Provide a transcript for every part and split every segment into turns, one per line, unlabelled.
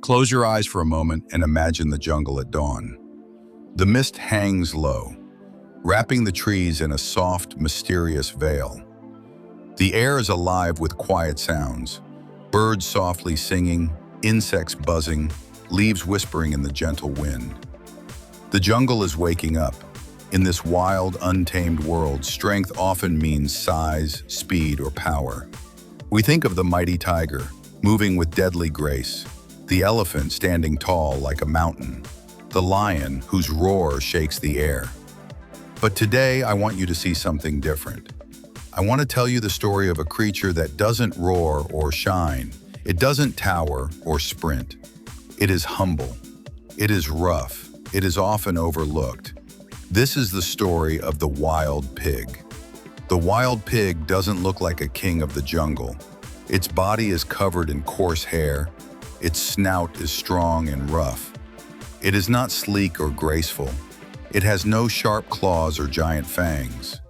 Close your eyes for a moment and imagine the jungle at dawn. The mist hangs low, wrapping the trees in a soft, mysterious veil. The air is alive with quiet sounds, birds softly singing, insects buzzing, leaves whispering in the gentle wind. The jungle is waking up. In this wild, untamed world, strength often means size, speed, or power. We think of the mighty tiger, moving with deadly grace, the elephant standing tall like a mountain, the lion whose roar shakes the air. But today, I want you to see something different. I want to tell you the story of a creature that doesn't roar or shine. It doesn't tower or sprint. It is humble. It is rough. It is often overlooked. This is the story of the wild pig. The wild pig doesn't look like a king of the jungle. Its body is covered in coarse hair. Its snout is strong and rough. It is not sleek or graceful. It has no sharp claws or giant fangs.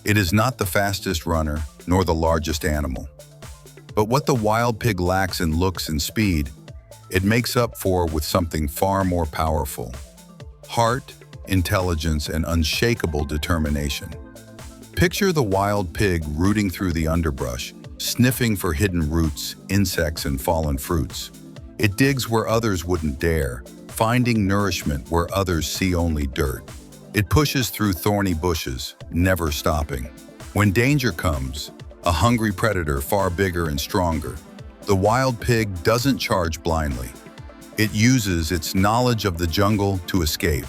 It is not the fastest runner, nor the largest animal. But what the wild pig lacks in looks and speed, it makes up for with something far more powerful: heart, intelligence, and unshakable determination. Picture the wild pig rooting through the underbrush, sniffing for hidden roots, insects, and fallen fruits. It digs where others wouldn't dare, finding nourishment where others see only dirt. It pushes through thorny bushes, never stopping. When danger comes, a hungry predator far bigger and stronger, the wild pig doesn't charge blindly. It uses its knowledge of the jungle to escape.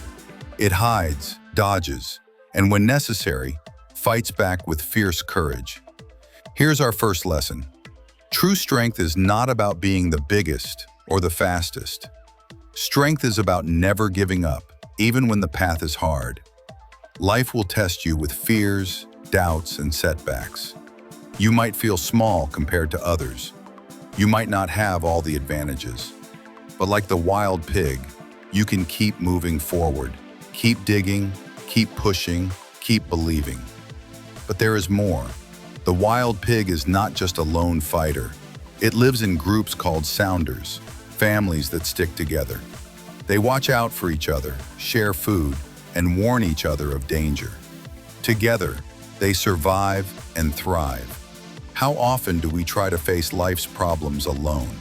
It hides, dodges, and when necessary, fights back with fierce courage. Here's our first lesson. True strength is not about being the biggest or the fastest. Strength is about never giving up, even when the path is hard. Life will test you with fears, doubts, and setbacks. You might feel small compared to others. You might not have all the advantages. But like the wild pig, you can keep moving forward. Keep digging, keep pushing, keep believing. But there is more. The wild pig is not just a lone fighter. It lives in groups called sounders, families that stick together. They watch out for each other, share food, and warn each other of danger. Together, they survive and thrive. How often do we try to face life's problems alone?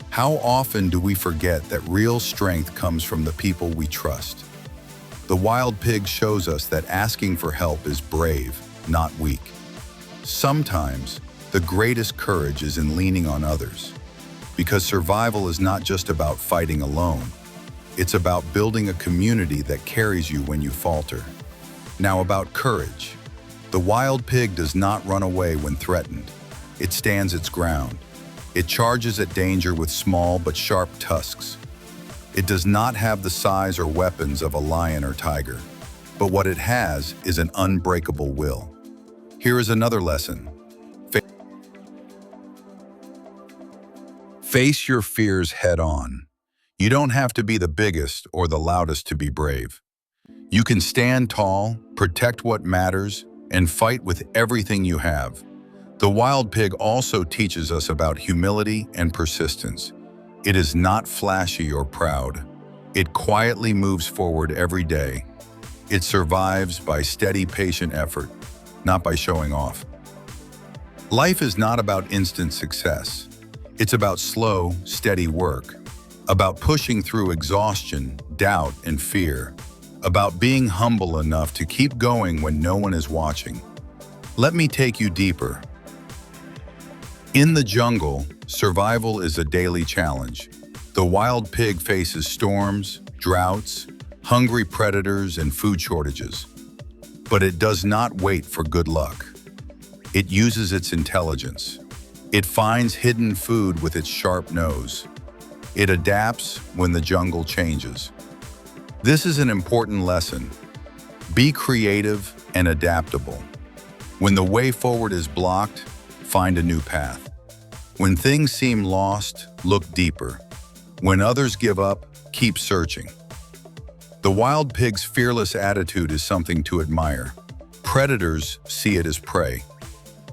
How often do we forget that real strength comes from the people we trust? The wild pig shows us that asking for help is brave, not weak. Sometimes, the greatest courage is in leaning on others. Because survival is not just about fighting alone. It's about building a community that carries you when you falter. Now about courage. The wild pig does not run away when threatened. It stands its ground. It charges at danger with small but sharp tusks. It does not have the size or weapons of a lion or tiger, but what it has is an unbreakable will. Here is another lesson. Face your fears head on. You don't have to be the biggest or the loudest to be brave. You can stand tall, protect what matters, and fight with everything you have. The wild pig also teaches us about humility and persistence. It is not flashy or proud. It quietly moves forward every day. It survives by steady, patient effort, not by showing off. Life is not about instant success. It's about slow, steady work, about pushing through exhaustion, doubt, and fear, about being humble enough to keep going when no one is watching. Let me take you deeper. In the jungle, survival is a daily challenge. The wild pig faces storms, droughts, hungry predators, and food shortages. But it does not wait for good luck. It uses its intelligence. It finds hidden food with its sharp nose. It adapts when the jungle changes. This is an important lesson. Be creative and adaptable. When the way forward is blocked, find a new path. When things seem lost, look deeper. When others give up, keep searching. The wild pig's fearless attitude is something to admire. Predators see it as prey.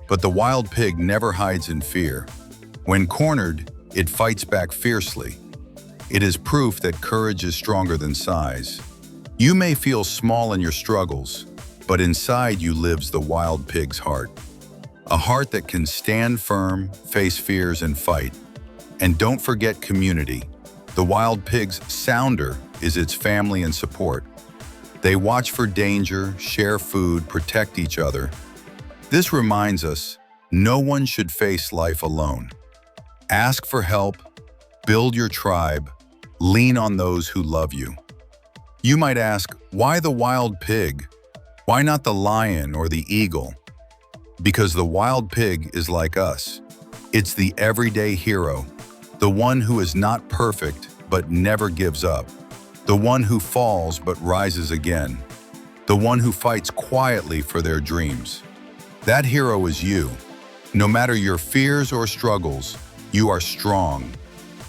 But the wild pig never hides in fear. When cornered, it fights back fiercely. It is proof that courage is stronger than size. You may feel small in your struggles, but inside you lives the wild pig's heart. A heart that can stand firm, face fears, and fight. And don't forget community. The wild pig's sounder is its family and support. They watch for danger, share food, protect each other. This reminds us, no one should face life alone. Ask for help, build your tribe, lean on those who love you. You might ask, why the wild pig? Why not the lion or the eagle? Because the wild pig is like us. It's the everyday hero, the one who is not perfect but never gives up, the one who falls but rises again, the one who fights quietly for their dreams. That hero is you. No matter your fears or struggles, you are strong,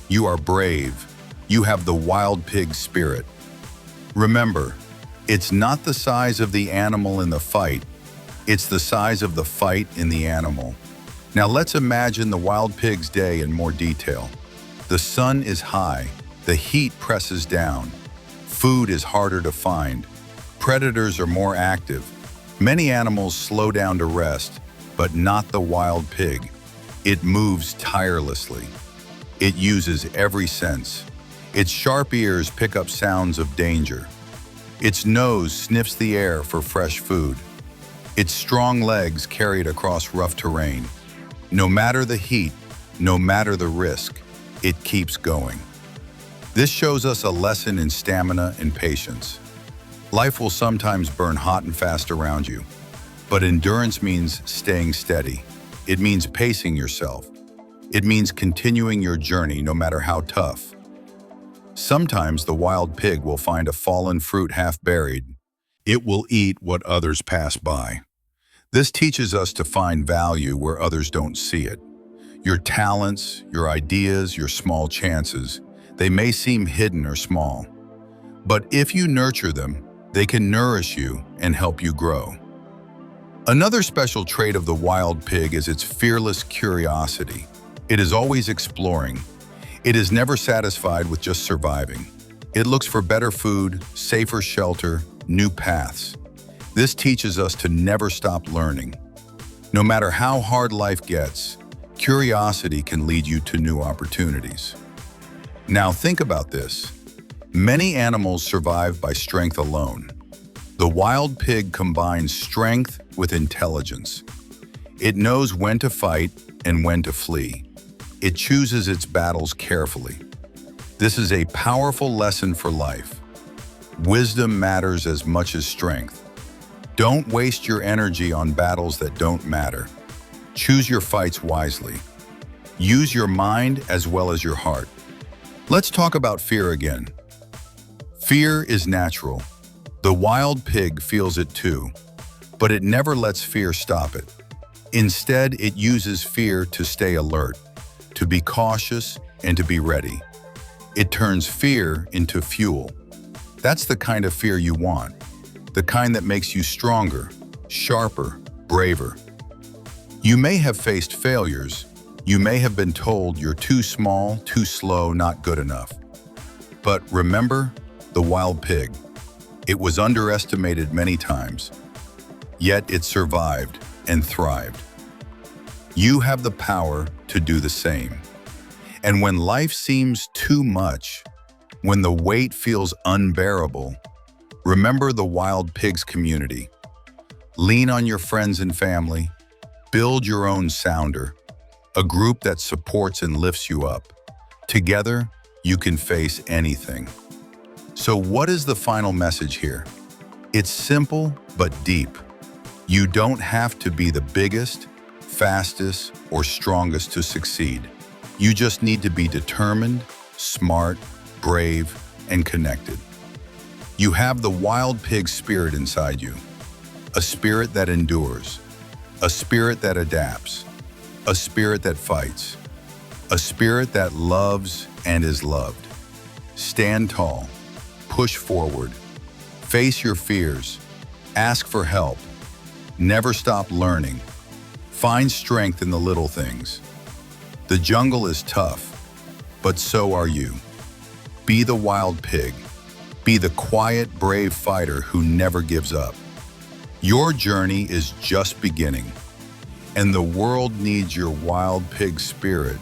you are brave, you have the wild pig spirit. Remember, it's not the size of the animal in the fight, it's the size of the fight in the animal. Now let's imagine the wild pig's day in more detail. The sun is high, the heat presses down, food is harder to find, predators are more active. Many animals slow down to rest, but not the wild pig. It moves tirelessly. It uses every sense. Its sharp ears pick up sounds of danger. Its nose sniffs the air for fresh food. Its strong legs carry it across rough terrain. No matter the heat, no matter the risk, it keeps going. This shows us a lesson in stamina and patience. Life will sometimes burn hot and fast around you, but endurance means staying steady. It means pacing yourself. It means continuing your journey no matter how tough. Sometimes the wild pig will find a fallen fruit half buried. It will eat what others pass by. This teaches us to find value where others don't see it. Your talents, your ideas, your small chances, they may seem hidden or small. But if you nurture them, they can nourish you and help you grow. Another special trait of the wild pig is its fearless curiosity. It is always exploring. It is never satisfied with just surviving. It looks for better food, safer shelter, new paths. This teaches us to never stop learning. No matter how hard life gets, curiosity can lead you to new opportunities. Now think about this. Many animals survive by strength alone. The wild pig combines strength with intelligence. It knows when to fight and when to flee. It chooses its battles carefully. This is a powerful lesson for life. Wisdom matters as much as strength. Don't waste your energy on battles that don't matter. Choose your fights wisely. Use your mind as well as your heart. Let's talk about fear again. Fear is natural. The wild pig feels it too, but it never lets fear stop it. Instead, it uses fear to stay alert, to be cautious, and to be ready. It turns fear into fuel. That's the kind of fear you want, the kind that makes you stronger, sharper, braver. You may have faced failures. You may have been told you're too small, too slow, not good enough. But remember the wild pig. It was underestimated many times, yet it survived and thrived. You have the power to do the same. And when life seems too much, when the weight feels unbearable, remember the wild pig's community. Lean on your friends and family. Build your own sounder, a group that supports and lifts you up. Together, you can face anything. So what is the final message here? It's simple but deep. You don't have to be the biggest, fastest, or strongest to succeed. You just need to be determined, smart, brave, and connected. You have the wild pig spirit inside you, a spirit that endures, a spirit that adapts, a spirit that fights, a spirit that loves and is loved. Stand tall, push forward, face your fears, ask for help, never stop learning, find strength in the little things. The jungle is tough, but so are you. Be the wild pig. Be the quiet, brave fighter who never gives up. Your journey is just beginning, and the world needs your wild pig spirit